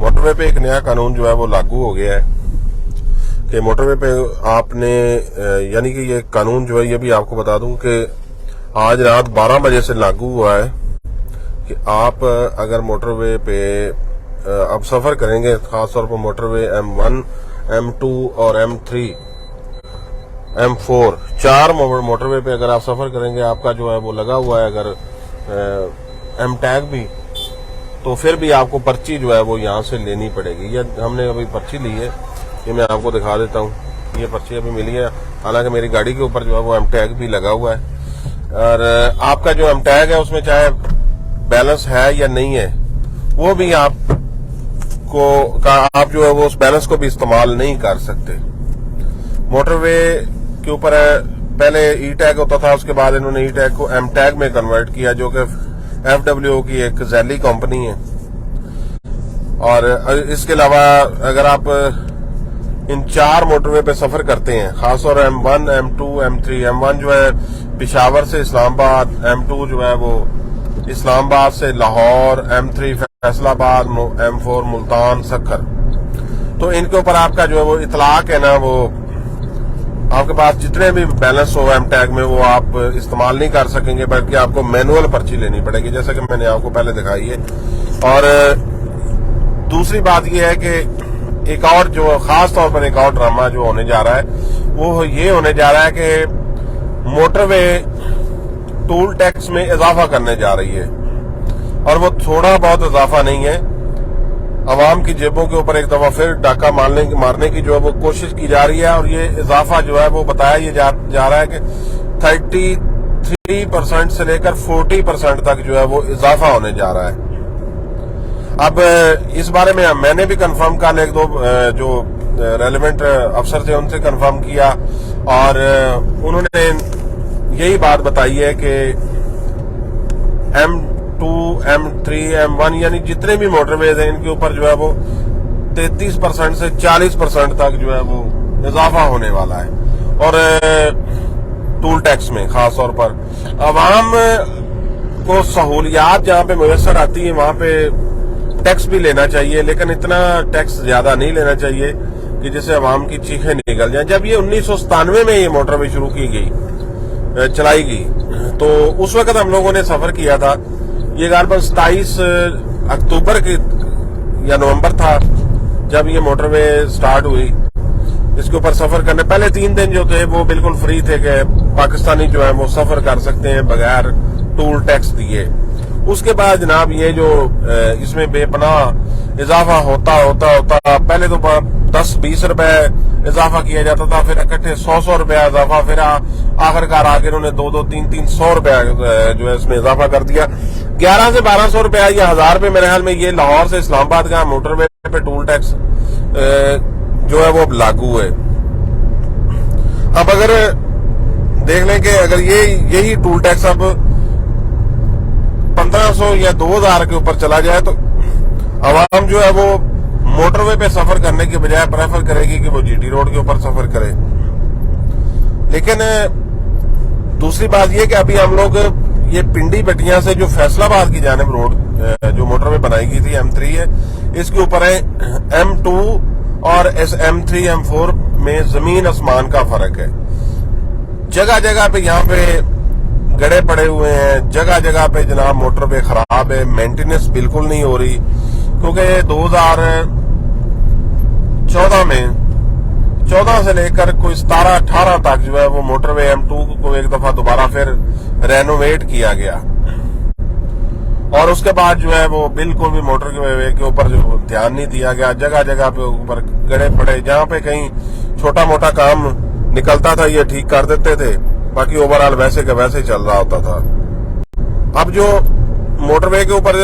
Motorway पे एक नया कानून जो है वो लागू हो गया है कि मोटरवे पे आपने यानी कि ये कानून जो है ये भी आपको बता दूं कि आज रात 12 बजे से लागू हुआ है कि आप अगर मोटरवे पे अब सफर करेंगे, खासतौर पर मोटरवे M1, M2 और M3, M4 चार मोटरवे पे अगर आप सफर करेंगे, आपका जो है वो लगा हुआ है अगर M टैग भी, तो फिर भी आपको पर्ची जो है वो यहाँ से लेनी पड़ेगी। ये हमने अभी पर्ची ली है, ये मैं आपको दिखा देता हूँ। ये पर्ची अभी मिली है, हालांकि मेरी गाड़ी के ऊपर जो है वो M टैग भी लगा हुआ है और आपका जो M टैग है उसमें चाहे बैलेंस है या नहीं है, वो भी आप जो है वो उस बैलेंस को भी इस्तेमाल नहीं कर सकते। मोटरवे के ऊपर पहले ई टैग होता था, उसके बाद इन्होंने ई टैग को M टैग में कन्वर्ट किया, जो कि FWO की एक जैली कंपनी है। और इसके अलावा अगर आप इन चार मोटरवे पे सफर करते हैं, खासतौर M1, M2, M3, M1 जो है पेशावर से इस्लामाबाद, M2 जो है वो इस्लामाबाद से लाहौर, M3 फैसलाबाद, M4 मुल्तान सक्खर, तो इनके ऊपर आपका जो है वो इतलाक है ना, वो आपके पास जितने भी बैलेंस हो M टैग में वो आप इस्तेमाल नहीं कर सकेंगे, बल्कि आपको मैनुअल पर्ची लेनी पड़ेगी, जैसा कि मैंने आपको पहले दिखाई है। और दूसरी बात ये है कि एक और जो खास तौर पर एक और ड्रामा जो होने जा रहा है वो ये होने जा रहा है कि मोटरवे टूल टैक्स में इजाफा करने जा रही है, और वो थोड़ा बहुत इजाफा नहीं है, अवाम की जेबों के ऊपर एक दफा फिर डाका मारने की जो है वो कोशिश की जा रही है। और ये इजाफा जो है वो बताया ये जा रहा है कि 33% से लेकर 40% तक जो है वो इजाफा होने जा रहा है। अब इस बारे में मैंने भी कंफर्म कल एक दो जो रेलेवेंट अफसर थे उनसे कंफर्म किया, और उन्होंने यही बात बताई है कि M2, M3, M1 यानी जितने भी मोटरवेज हैं इनके ऊपर जो है वो 33% से 40% तक जो है वो इजाफा होने वाला है। और टूल टैक्स में खास तौर पर अवाम को सहूलियात जहां पे मुयसर आती है वहां पे टैक्स भी लेना चाहिए, लेकिन इतना टैक्स ज्यादा नहीं लेना चाहिए कि जिससे अवाम की चीखें निकल जाएं। जब ये 1997 में ये मोटरवे शुरू की गई, चलाई गई, तो उस वक्त हम लोगों ने सफर किया था। ये गालबन 27 अक्टूबर की या नवंबर था जब ये मोटरवे स्टार्ट हुई। इसके ऊपर सफर करने पहले 3 दिन जो थे वो बिल्कुल फ्री थे कि पाकिस्तानी जो है वो सफर कर सकते हैं बगैर टूल टैक्स दिए। उसके बाद जनाब ये जो इसमें बेपनाह इजाफा होता पहले तो 10-20 रुपए इजाफा किया जाता था, फिर इकट्ठे 100 रुपया इजाफा, फिर आखिरकार आगे उन्होंने 200-300 रुपया जो है इसमें इजाफा कर दिया। 1100 से 1200 रुपया या 1000 रुपये मेरे ख्याल में ये लाहौर से इस्लामाबाद का मोटरवे पे टूल टैक्स जो है वो लागू है। अब अगर देख लें कि अगर यही टूल टैक्स अब 1500 या 2000 के ऊपर चला जाए तो आवाम जो है वो मोटरवे पे सफर करने के बजाय प्रेफर करेगी कि वो GT रोड के ऊपर सफर करे। लेकिन दूसरी बात ये कि अभी हम लोग ये पिंडी बटिया से जो फैसलाबाद की जानिब रोड जो मोटरवे बनाई गई थी M3 है, इसके ऊपर है M2 और M3 M4 में जमीन आसमान का फर्क है। जगह जगह पे यहाँ पे गड़े पड़े हुए हैं, जगह जगह पे जनाब मोटरवे खराब है, मेंटेनेंस बिल्कुल नहीं हो रही, क्योंकि 2014 में 14 से लेकर कोई 17-18 तक जो है वो मोटरवे M2 को एक दफा दोबारा फिर रेनोवेट किया गया, और उसके बाद जो है वो बिल्कुल भी मोटरवे के ऊपर जो ध्यान नहीं दिया गया। जगह जगह पे ऊपर गड़े पड़े, जहां पे कहीं छोटा मोटा काम निकलता था ये ठीक कर देते थे, बाकी ओवरऑल वैसे का वैसे चल रहा होता था। अब जो मोटरवे के ऊपर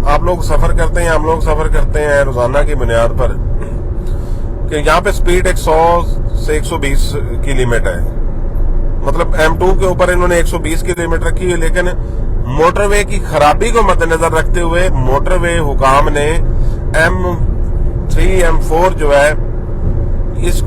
आप लोग सफर करते हैं, हम लोग सफर करते हैं रोजाना की बुनियाद पर, कि यहाँ पे स्पीड 100 से 120 की लिमिट है। मतलब M2 के ऊपर इन्होंने 120 की लिमिट रखी है, लेकिन मोटरवे की खराबी को मद्देनजर रखते हुए मोटरवे हुकाम ने M3 M4 जो है इस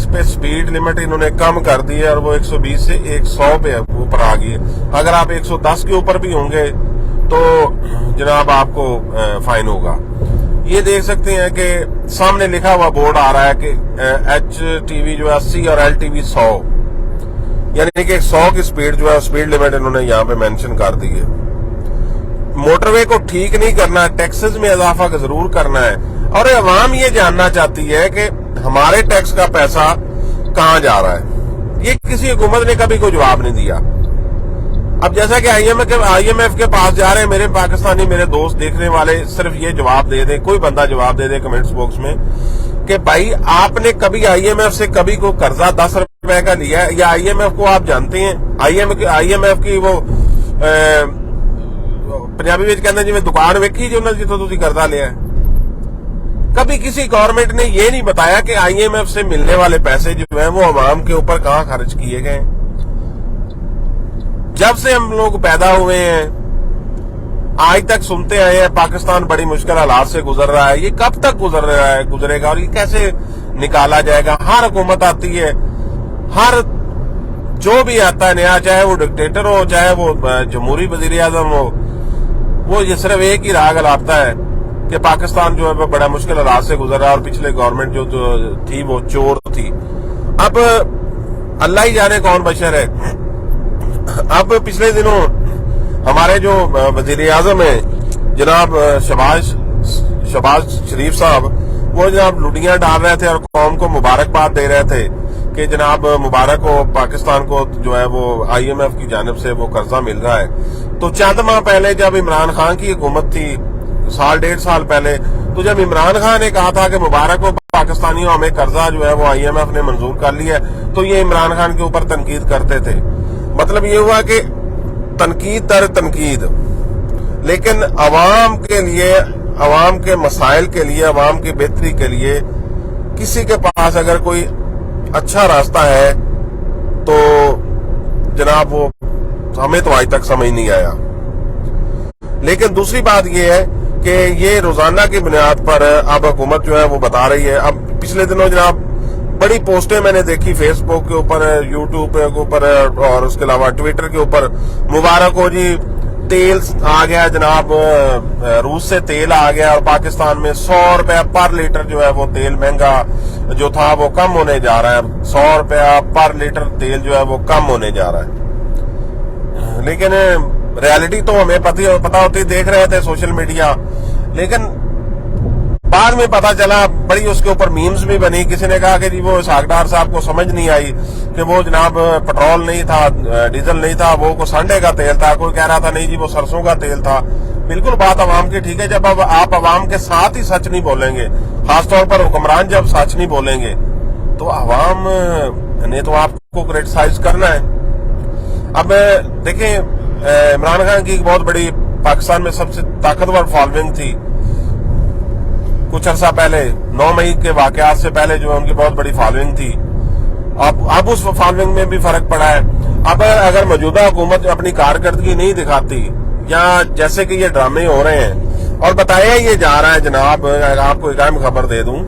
पे स्पीड लिमिट इन्होंने कम कर दी है, और वो 120 से 100 पे ऊपर आ गई है। अगर आप 110 के ऊपर भी होंगे तो जनाब आपको फाइन होगा। یہ دیکھ سکتے ہیں کہ سامنے لکھا ہوا بورڈ آ رہا ہے کہ HTV جو ہے 80 اور LTV 100، یعنی کہ 100 کی سپیڈ جو ہے سپیڈ لمٹ انہوں نے یہاں پہ مینشن کر دی ہے۔ موٹر وے کو ٹھیک نہیں کرنا، ٹیکسز میں اضافہ ضرور کرنا ہے، اور عوام یہ جاننا چاہتی ہے کہ ہمارے ٹیکس کا پیسہ کہاں جا رہا ہے۔ یہ کسی حکومت نے کبھی کوئی جواب نہیں دیا۔ اب جیسا کہ IMF کے پاس جا رہے ہیں میرے پاکستانی میرے دوست دیکھنے والے، صرف یہ جواب دے دیں، کوئی بندہ جواب دے دے کمنٹس باکس میں کہ بھائی آپ نے کبھی IMF سے کبھی کوئی قرضہ 10 روپے کا لیا ہے؟ یا IMF کو آپ جانتے ہیں؟ IMF کی وہ پنجابی میں کہتے ہیں جی میں دکان ویکھی جو جتوں تسی قرضہ لیا ہے۔ کبھی کسی گورنمنٹ نے یہ نہیں بتایا کہ IMF سے ملنے والے پیسے جو ہیں وہ عوام کے اوپر کہاں خرچ کیے گئے۔ جب سے ہم لوگ پیدا ہوئے ہیں آج تک سنتے آئے ہیں پاکستان بڑی مشکل حالات سے گزر رہا ہے۔ یہ کب تک گزرے گا اور یہ کیسے نکالا جائے گا؟ ہر حکومت آتی ہے، ہر جو بھی آتا ہے نیا، چاہے وہ ڈکٹیٹر ہو چاہے وہ جمہوری وزیر اعظم ہو، وہ یہ صرف ایک ہی راگ لاپتا ہے کہ پاکستان جو ہے بڑا مشکل حالات سے گزر رہا ہے اور پچھلے گورنمنٹ جو تھی وہ چور تھی۔ اب اللہ ہی جانے کون بشر ہے۔ اب پچھلے دنوں ہمارے جو وزیر اعظم ہیں جناب شہباز شریف صاحب، وہ جناب لوٹیاں ڈال رہے تھے اور قوم کو مبارکباد دے رہے تھے کہ جناب مبارک ہو پاکستان کو جو ہے وہ IMF کی جانب سے وہ قرضہ مل رہا ہے۔ تو چند ماہ پہلے جب عمران خان کی حکومت تھی، سال 1.5 سال پہلے، تو جب عمران خان نے کہا تھا کہ مبارک ہو پاکستانیوں ہمیں قرضہ جو ہے وہ IMF نے منظور کر لیا ہے، تو یہ عمران خان کے اوپر تنقید کرتے تھے۔ مطلب یہ ہوا کہ تنقید در تنقید، لیکن عوام کے لیے، عوام کے مسائل کے لیے، عوام کی بہتری کے لیے کسی کے پاس اگر کوئی اچھا راستہ ہے تو جناب وہ ہمیں تو آج تک سمجھ نہیں آیا۔ لیکن دوسری بات یہ ہے کہ یہ روزانہ کی بنیاد پر اب حکومت جو ہے وہ بتا رہی ہے۔ اب پچھلے دنوں جناب بڑی پوسٹیں میں نے دیکھی فیس بک کے اوپر، یوٹیوب کے اوپر اور اس کے علاوہ ٹویٹر کے اوپر، مبارک ہو جی تیل آ گیا جناب، روس سے تیل آ گیا اور پاکستان میں 100 روپے پر لیٹر جو ہے وہ تیل مہنگا جو تھا وہ کم ہونے جا رہا ہے، 100 روپے پر لیٹر تیل جو ہے وہ کم ہونے جا رہا ہے۔ لیکن ریالٹی تو ہمیں پتہ ہوتی، دیکھ رہے تھے سوشل میڈیا، لیکن بعد میں پتا چلا، بڑی اس کے اوپر میمز بھی بنی۔ کسی نے کہا کہ جی وہ اسحاق ڈار صاحب کو سمجھ نہیں آئی کہ وہ جناب پٹرول نہیں تھا، ڈیزل نہیں تھا، وہ سنڈے کا تیل تھا۔ کوئی کہہ رہا تھا نہیں جی وہ سرسوں کا تیل تھا۔ بالکل بات عوام کی ٹھیک ہے، جب آپ عوام کے ساتھ ہی سچ نہیں بولیں گے، خاص طور پر حکمران جب سچ نہیں بولیں گے تو عوام نے تو آپ کو کرٹیسائز کرنا ہے۔ اب دیکھیں عمران خان کی ایک بہت بڑی پاکستان میں سب سے طاقتور فالوئنگ تھی کچھ عرصہ پہلے، 9 مئی کے واقعات سے پہلے جو ان کی بہت بڑی فالوئنگ تھی۔ اب اس فالوئنگ میں بھی فرق پڑا ہے۔ اب اگر موجودہ حکومت اپنی کارکردگی نہیں دکھاتی یا جیسے کہ یہ ڈرامے ہو رہے ہیں اور بتایا یہ جا رہا ہے جناب، آپ کو ایک اہم خبر دے دوں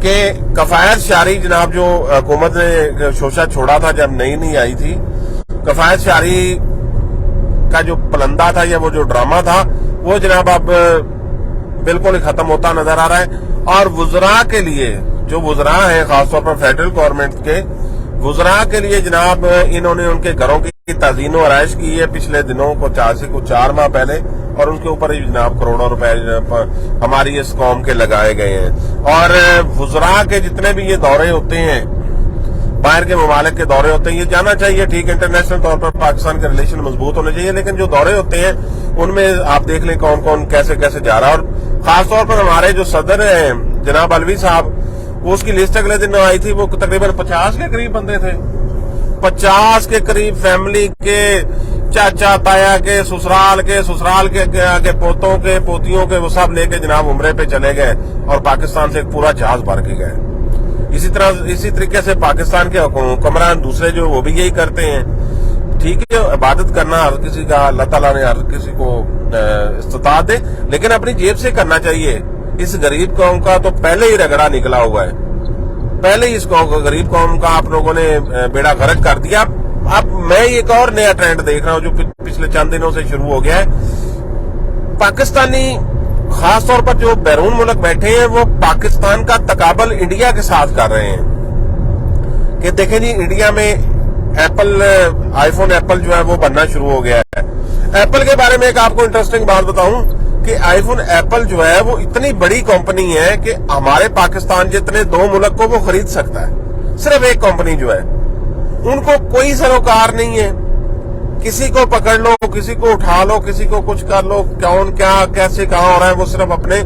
کہ کفایت شعری جناب جو حکومت نے شوشہ چھوڑا تھا جب نئی آئی تھی، کفایت شعری کا جو پلندہ تھا یا وہ جو ڈرامہ تھا وہ جناب اب بالکل ہی ختم ہوتا نظر آ رہا ہے۔ اور وزراء کے لیے، جو وزراء ہیں خاص طور پر فیڈرل گورنمنٹ کے وزراء کے لیے جناب انہوں نے ان کے گھروں کی تزئین و آرائش کی ہے پچھلے دنوں کو 4 ماہ پہلے، اور ان کے اوپر ہی جناب کروڑوں روپے ہماری اس قوم کے لگائے گئے ہیں۔ اور وزراء کے جتنے بھی یہ دورے ہوتے ہیں، باہر کے ممالک کے دورے ہوتے ہیں، یہ جانا چاہیے ٹھیک، انٹرنیشنل طور پر پاکستان کے ریلیشن مضبوط ہونے چاہیے، لیکن جو دورے ہوتے ہیں ان میں آپ دیکھ لیں کون کون کیسے جا رہا ہے۔ اور خاص طور پر ہمارے جو صدر ہیں جناب علوی صاحب، وہ اس کی لسٹ اگلے دن آئی تھی، وہ تقریباً 50 کے قریب بندے تھے، 50 کے قریب فیملی کے، چاچا تایا کے، سسرال کے پوتوں کے پوتیوں کے، وہ سب لے کے جناب عمرے پہ چلے گئے اور پاکستان سے ایک پورا جہاز بھر کے گئے۔ اسی طریقے سے پاکستان کے حکمران دوسرے جو وہ بھی یہی کرتے ہیں۔ ٹھیک ہے، عبادت کرنا ہر کسی کا، اللہ تعالیٰ نے ہر کسی کو استطاعت دے، لیکن اپنی جیب سے کرنا چاہیے۔ اس غریب قوم کا تو پہلے ہی رگڑا نکلا ہوا ہے، پہلے ہی اس غریب قوم کا آپ لوگوں نے بیڑا غرق کر دیا۔ اب میں ایک اور نیا ٹرینڈ دیکھ رہا ہوں جو پچھلے چند دنوں سے شروع ہو گیا ہے۔ پاکستانی खास तौर पर जो बैरून मुल्क बैठे हैं वो पाकिस्तान का तकाबल इंडिया के साथ कर रहे हैं कि देखें जी इंडिया में एप्पल आईफोन एप्पल जो है वो बनना शुरू हो गया है। एप्पल के बारे में एक आपको इंटरेस्टिंग बात बताऊं कि आईफोन एप्पल जो है वो इतनी बड़ी कंपनी है कि हमारे पाकिस्तान जितने 2 मुल्क को वो खरीद सकता है। सिर्फ एक कंपनी जो है, उनको कोई सरोकार नहीं है, किसी को पकड़ लो, किसी को उठा लो, किसी को कुछ कर लो, कौन क्या कैसे कहां हो रहा है, वो सिर्फ अपने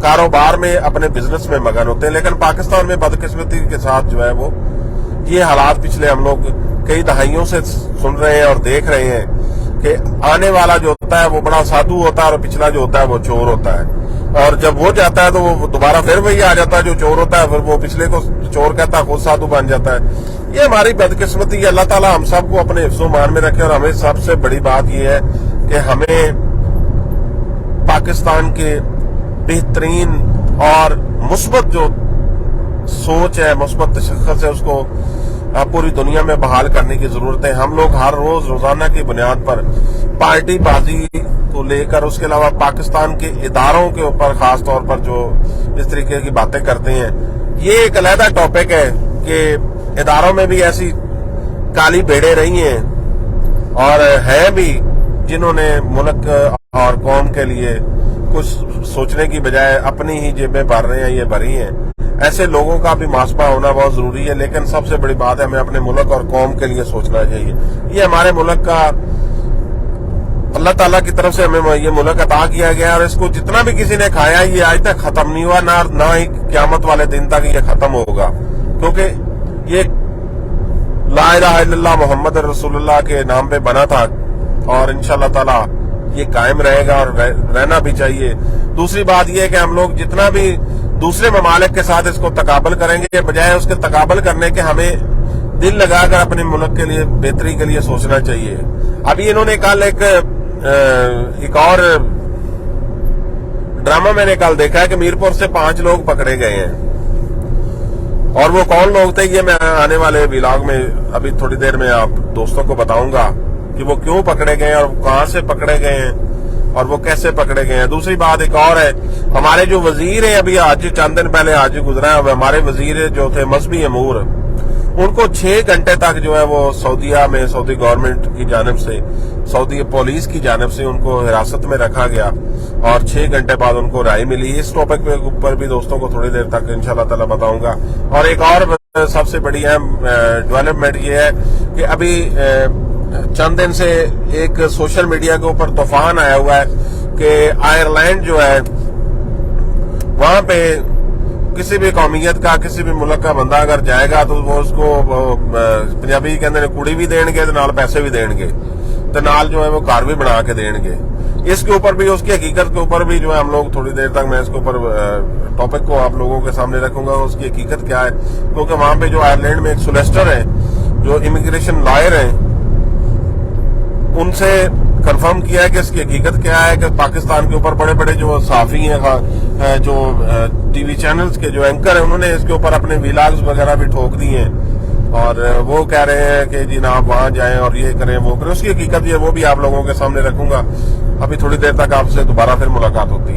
कारोबार में अपने बिजनेस में मगन होते हैं। लेकिन पाकिस्तान में बदकिस्मती के साथ जो है वो ये हालात पिछले हम लोग कई दहाइयों से सुन रहे हैं और देख रहे हैं कि आने वाला जो होता है वो बड़ा साधु होता है और पिछला जो होता है वो चोर होता है, और जब वो जाता है तो वो दोबारा फिर वही आ जाता है जो चोर होता है, फिर वो पिछले को चोर कहता है, खुद साधु बन जाता है। ये हमारी बदकिस्मती है। अल्लाह ताला हम सबको अपने हिफ्ज़ो मान में रखे। और हमें सबसे बड़ी बात ये है कि हमें पाकिस्तान के बेहतरीन और मुस्बत जो सोच है, मुस्बत तशख्खुस है, उसको पूरी दुनिया में बहाल करने की जरूरत है। हम लोग हर रोज रोजाना की बुनियाद पर पार्टी बाजी को लेकर, उसके अलावा पाकिस्तान के इदारों के ऊपर खास तौर पर जो इस तरीके की बातें करते हैं, ये एक अलहदा टॉपिक है कि इदारों में भी ऐसी काली बेड़े रही हैं और हैं भी जिन्होंने मुल्क और कौम के लिए कुछ सोचने की बजाय अपनी ही जेबें भर रहे हैं, ये भरी हैं। ऐसे लोगों का भी मुहासबा होना बहुत जरूरी है। लेकिन सबसे बड़ी बात है हमें अपने मुल्क और कौम के लिए सोचना चाहिए। ये हमारे मुल्क का अल्लाह ताला की तरफ से हमें ये मुल्क अता किया गया, और इसको जितना भी किसी ने खाया ये आज तक खत्म नहीं हुआ, ना ही क़यामत वाले दिन तक ये खत्म होगा, क्योंकि ये ला इलाहा इल्लल्लाह मोहम्मद रसूलुल्लाह के नाम पे बना था और इंशाअल्लाह ताला ये कायम रहेगा और रहना भी चाहिए। दूसरी बात ये है कि हम लोग जितना भी दूसरे ममालिक के साथ इसको तकाबल करेंगे, बजाय उसके तकाबल करने के हमें दिल लगाकर अपने मुल्क के लिए बेहतरी के लिए सोचना चाहिए। अभी इन्होंने कल एक और ड्रामा मैंने कल देखा है कि मीरपुर से 5 लोग पकड़े गए हैं, और वो कौन लोग थे ये मैं आने वाले व्लॉग में अभी थोड़ी देर में आप दोस्तों को बताऊंगा कि वो क्यों पकड़े गए और कहां से पकड़े गए हैं और वो कैसे पकड़े गए हैं। दूसरी बात एक और है, हमारे जो वजीर हैं अभी आज चंद दिन पहले आज गुजरा है, हमारे वजीर जो थे मजहबी अमूर, उनको 6 घंटे तक जो है वो सऊदीया में सऊदी गवर्नमेंट की जानिब से, सऊदी पुलिस की जानिब से उनको हिरासत में रखा गया और 6 घंटे बाद उनको राय मिली। इस टॉपिक के ऊपर भी दोस्तों को थोड़ी देर तक इंशाल्लाह ताला बताऊंगा। और एक और सबसे बड़ी अहम डेवलपमेंट ये है कि अभी चंद दिन से एक सोशल मीडिया के ऊपर तूफान आया हुआ है कि आयरलैंड जो है वहां पे किसी भी कौमियत का किसी भी मुल्क का बंदा अगर जाएगा तो वो उसको पंजाबी कहते हैं कुड़ी भी देंगे तो नाल पैसे भी देंगे तो नाल जो है वो घर भी बना के देंगे। इसके ऊपर भी उसकी हकीकत के ऊपर भी जो है हम लोग थोड़ी देर तक मैं इसके ऊपर टॉपिक को आप लोगों के सामने रखूंगा, उसकी हकीकत क्या है। क्योंकि वहां पे जो आयरलैंड में एक सोलिसिटर है जो इमिग्रेशन लॉयर है, उनसे कंफर्म किया है कि इसकी हकीकत क्या है कि पाकिस्तान के ऊपर बड़े बड़े जो सहाफी हैं, जो टीवी चैनल्स के जो एंकर हैं, उन्होंने इसके ऊपर अपने व्लॉग्स वगैरह भी ठोक दिए हैं और वो कह रहे हैं कि जी ना आप वहां जाएं और ये करें वो करें। उसकी हकीकत ये वो भी आप लोगों के सामने रखूंगा। अभी थोड़ी देर तक आपसे दोबारा फिर मुलाकात होती है।